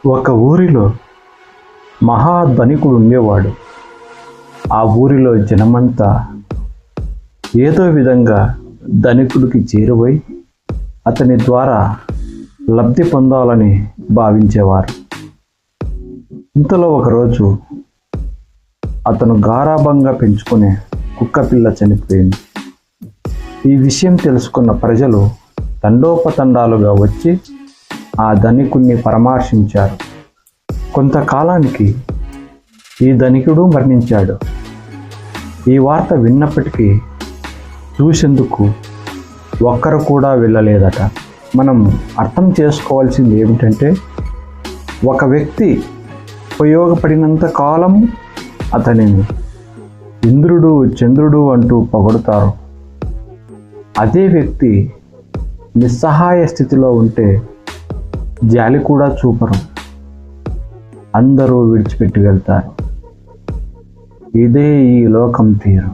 ఒక ఊరిలో మహాధనికుడు ఉండేవాడు. ఆ ఊరిలో జనమంతా ఏదో విధంగా ధనికుడికి చేరువై అతని ద్వారా లబ్ధి పొందాలని భావించేవారు. ఇంతలో ఒకరోజు అతను గారాబంగా పెంచుకునే కుక్కపిల్ల చనిపోయింది. ఈ విషయం తెలుసుకున్న ప్రజలు తండోపతండాలుగా వచ్చి ఆ ధనికుణ్ణి పరామర్శించారు. కొంతకాలానికి ఈ ధనికుడు మరణించాడు. ఈ వార్త విన్నప్పటికీ చూసేందుకు ఒక్కరు కూడా వెళ్ళలేదట. మనం అర్థం చేసుకోవాల్సింది ఏమిటంటే, ఒక వ్యక్తి ఉపయోగపడినంత కాలం అతనిని ఇంద్రుడు చంద్రుడు అంటూ పొగడుతారు. అదే వ్యక్తి నిస్సహాయ స్థితిలో ఉంటే జాలి కూడా చూపరు, అందరూ విడిచిపెట్టి వెళ్తారు. ఇదే ఈ లోకం తీరు.